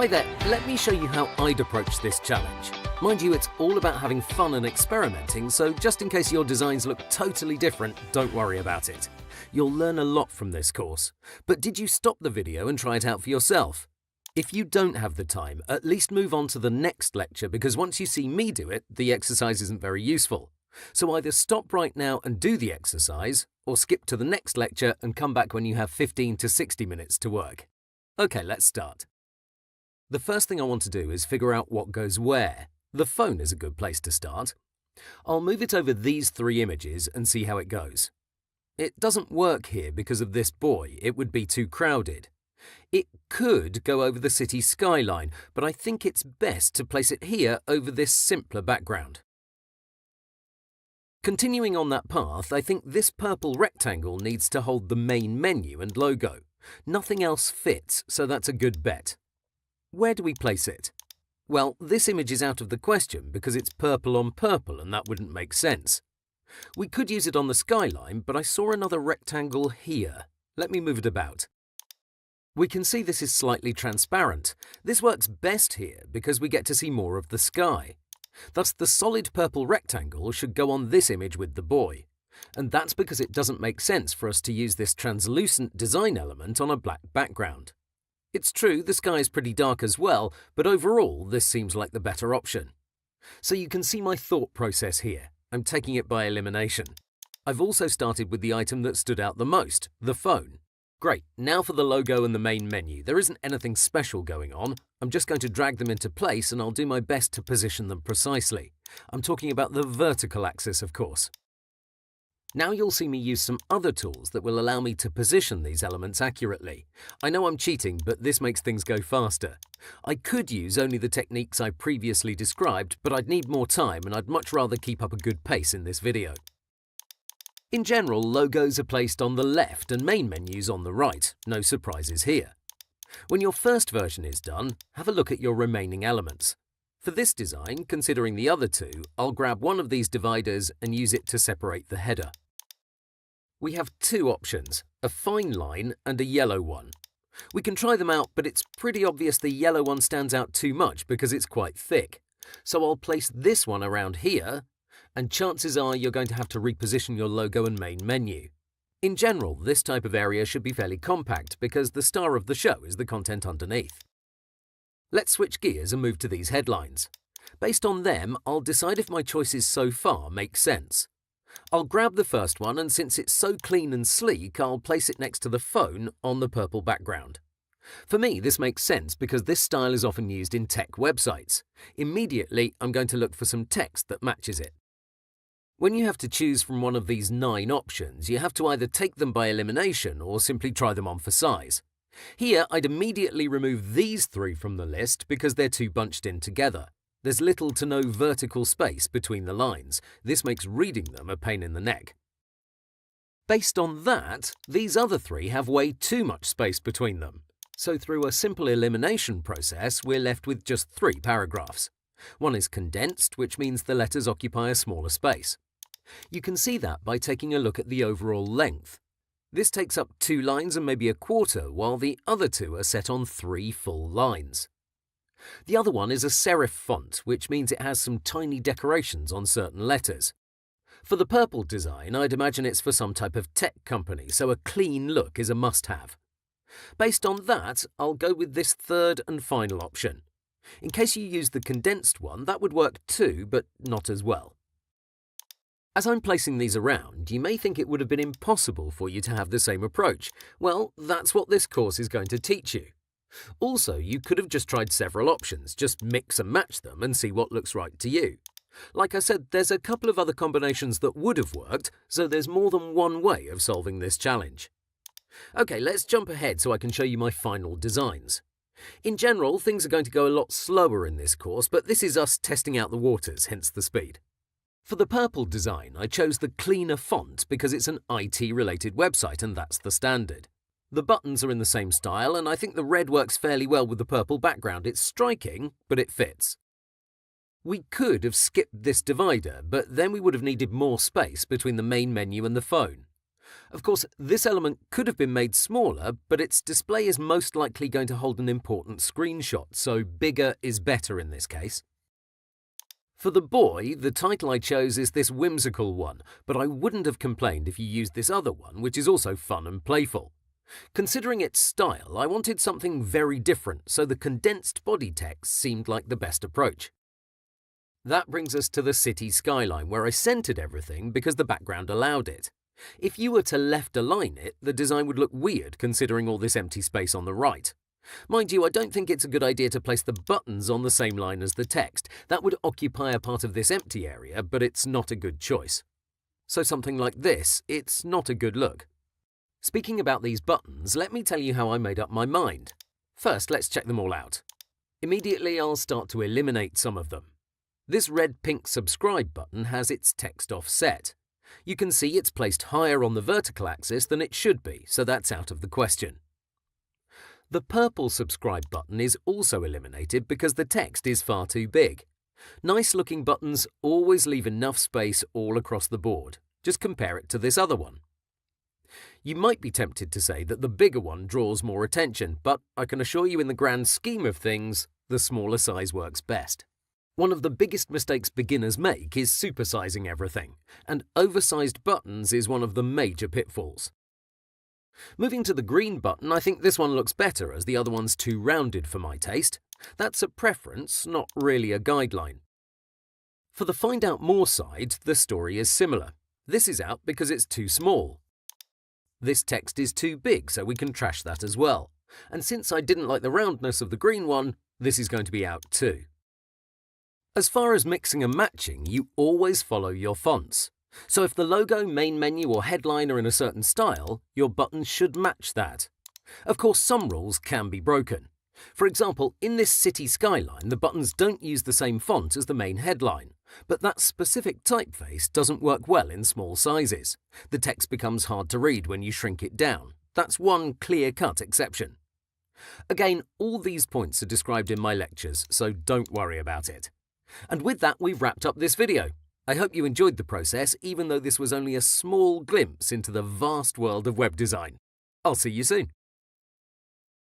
Hi there, let me show you how I'd approach this challenge. Mind you, it's all about having fun and experimenting, so just in case your designs look totally different, don't worry about it. You'll learn a lot from this course. But did you stop the video and try it out for yourself? If you don't have the time, at least move on to the next lecture, because once you see me do it, the exercise isn't very useful. So either stop right now and do the exercise, or skip to the next lecture and come back when you have 15 to 60 minutes to work. Okay, let's start. The first thing I want to do is figure out what goes where. The phone is a good place to start. I'll move it over these three images and see how it goes. It doesn't work here because of this buoy, it would be too crowded. It could go over the city skyline, but I think it's best to place it here over this simpler background. Continuing on that path, I think this purple rectangle needs to hold the main menu and logo. Nothing else fits, so that's a good bet. Where do we place it? Well, this image is out of the question because it's purple on purple and that wouldn't make sense. We could use it on the skyline, but I saw another rectangle here. Let me move it about. We can see this is slightly transparent. This works best here because we get to see more of the sky. Thus, the solid purple rectangle should go on this image with the buoy. And that's because it doesn't make sense for us to use this translucent design element on a black background. It's true, the sky is pretty dark as well, but overall, this seems like the better option. So you can see my thought process here. I'm taking it by elimination. I've also started with the item that stood out the most, the phone. Great, now for the logo and the main menu. There isn't anything special going on. I'm just going to drag them into place and I'll do my best to position them precisely. I'm talking about the vertical axis, of course. Now you'll see me use some other tools that will allow me to position these elements accurately. I know I'm cheating, but this makes things go faster. I could use only the techniques I previously described, but I'd need more time and I'd much rather keep up a good pace in this video. In general, logos are placed on the left and main menus on the right. No surprises here. When your first version is done, have a look at your remaining elements. For this design, considering the other two, I'll grab one of these dividers and use it to separate the header. We have two options, a fine line and a yellow one. We can try them out, but it's pretty obvious the yellow one stands out too much because it's quite thick. So I'll place this one around here, and chances are you're going to have to reposition your logo and main menu. In general, this type of area should be fairly compact because the star of the show is the content underneath. Let's switch gears and move to these headlines. Based on them, I'll decide if my choices so far make sense. I'll grab the first one, and since it's so clean and sleek, I'll place it next to the phone on the purple background. For me, this makes sense because this style is often used in tech websites. Immediately, I'm going to look for some text that matches it. When you have to choose from one of these 9 options, you have to either take them by elimination or simply try them on for size. Here, I'd immediately remove these 3 from the list because they're too bunched in together. There's little to no vertical space between the lines. This makes reading them a pain in the neck. Based on that, these other 3 have way too much space between them. So through a simple elimination process, we're left with just 3 paragraphs. One is condensed, which means the letters occupy a smaller space. You can see that by taking a look at the overall length. This takes up 2 lines and maybe a quarter, while the other 2 are set on 3 full lines. The other one is a serif font, which means it has some tiny decorations on certain letters. For the purple design, I'd imagine it's for some type of tech company, so a clean look is a must-have. Based on that, I'll go with this third and final option. In case you use the condensed one, that would work too, but not as well. As I'm placing these around, you may think it would have been impossible for you to have the same approach. Well, that's what this course is going to teach you. Also, you could have just tried several options, just mix and match them and see what looks right to you. Like I said, there's a couple of other combinations that would have worked, so there's more than one way of solving this challenge. Okay, let's jump ahead so I can show you my final designs. In general, things are going to go a lot slower in this course, but this is us testing out the waters, hence the speed. For the purple design, I chose the cleaner font because it's an IT-related website and that's the standard. The buttons are in the same style, and I think the red works fairly well with the purple background. It's striking, but it fits. We could have skipped this divider, but then we would have needed more space between the main menu and the phone. Of course, this element could have been made smaller, but its display is most likely going to hold an important screenshot, so bigger is better in this case. For the boy, the title I chose is this whimsical one, but I wouldn't have complained if you used this other one, which is also fun and playful. Considering its style, I wanted something very different, so the condensed body text seemed like the best approach. That brings us to the city skyline, where I centered everything because the background allowed it. If you were to left align it, the design would look weird considering all this empty space on the right. Mind you, I don't think it's a good idea to place the buttons on the same line as the text. That would occupy a part of this empty area, but it's not a good choice. So something like this, it's not a good look. Speaking about these buttons, let me tell you how I made up my mind. First, let's check them all out. Immediately, I'll start to eliminate some of them. This red-pink subscribe button has its text offset. You can see it's placed higher on the vertical axis than it should be, so that's out of the question. The purple subscribe button is also eliminated because the text is far too big. Nice-looking buttons always leave enough space all across the board. Just compare it to this other one. You might be tempted to say that the bigger one draws more attention, but I can assure you in the grand scheme of things, the smaller size works best. One of the biggest mistakes beginners make is supersizing everything, and oversized buttons is one of the major pitfalls. Moving to the green button, I think this one looks better as the other one's too rounded for my taste. That's a preference, not really a guideline. For the Find Out More side, the story is similar. This is out because it's too small. This text is too big, so we can trash that as well. And since I didn't like the roundness of the green one, this is going to be out too. As far as mixing and matching, you always follow your fonts. So if the logo, main menu or headline are in a certain style, your buttons should match that. Of course, some rules can be broken. For example, in this city skyline, the buttons don't use the same font as the main headline, but that specific typeface doesn't work well in small sizes. The text becomes hard to read when you shrink it down. That's one clear-cut exception. Again, all these points are described in my lectures, so don't worry about it. And with that, we've wrapped up this video. I hope you enjoyed the process, even though this was only a small glimpse into the vast world of web design. I'll see you soon.